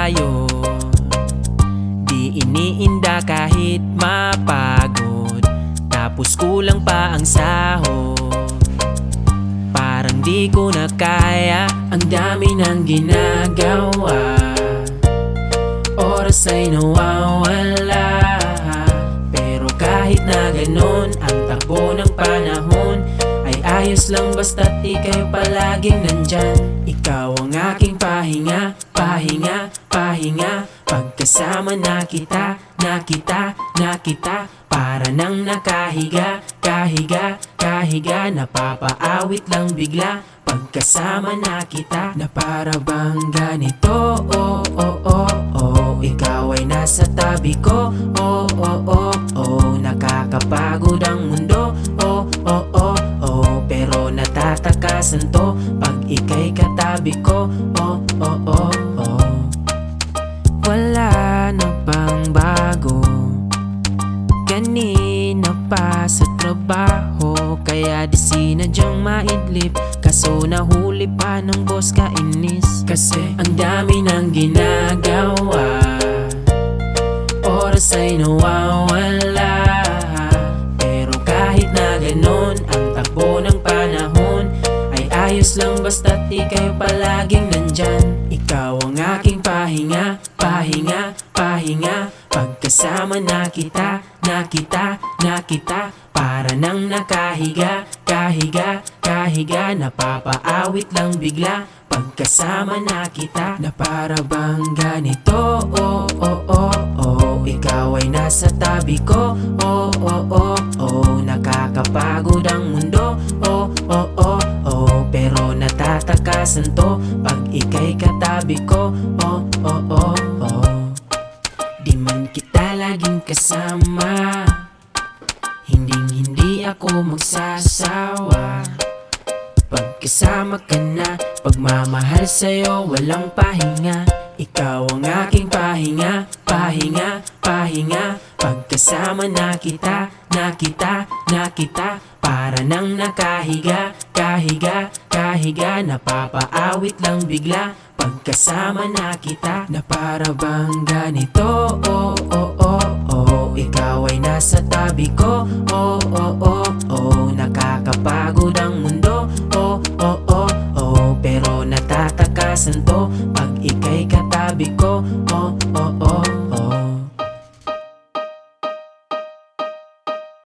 tayo. Di iniinda kahit mapagod, tapos kulang pa ang sahod. Parang di ko na kaya, ang dami ng ginagawa. Oras ay nawawala, pero kahit na ganon, ang takbo ng panahon ay ayos lang basta't ika'y palaging nandyan. Ikaw ang aking pahinga, pahinga, pahinga. Pagkasama na kita, na kita, na kita. Para nang nakahiga, kahiga, kahiga. Napapaawit lang bigla pagkasama na kita. Na para bang ganito, oh, oh, oh, oh. Ikaw ay nasa tabi ko, oh, oh, oh, oh. Nakakapagod ang mundo, oh, oh, oh, oh. Pero natatakasan to pag ika'y katabi ko, oh, oh, oh, oh. Wala na bang bago? Kanina pa sa trabaho, kaya di sinadyang maidlip. Kaso nahuli pa ng boss kainis, kasi ang dami ng ginagawa. Oras ay nawawala, pero kahit na ganon, ang takbo ng panahon ay ayos lang basta't ika'y palaging nandyan. Ikaw ang aking pahinga, pahinga, pahinga. Pagkasama na kita, na kita, na kita. Para nang nakahiga, kahiga, kahiga. Napapaawit lang bigla pagkasama na kita. Na para bang ganito, oh, oh, oh, oh. Ikaw ay nasa tabi ko, oh, oh, oh, oh. Nakakapagod ang mundo, oh, oh, oh, oh. Pero natatakasan to pag ika'y katabi ko, oh, oh, oh, oh. Di man kita laging kasama, hindi ako magsasawa. Pagkasama ka na, pagmamahal sa'yo walang pahinga. Ikaw ang aking pahinga, pahinga, pahinga. Pagkasama na kita, na kita, na kita. Para nang nakahiga, kahiga, kahiga. Napapaawit lang bigla pagkasama na kita. Na para bang ganito, oh, oh, oh, oh. Ikaw ay nasa tabi ko, oh, oh, oh, oh. Nakakapagod ang mundo, oh, oh, oh, oh. Pero natatakasan to pag ika'y katabi ko, oh, oh, oh.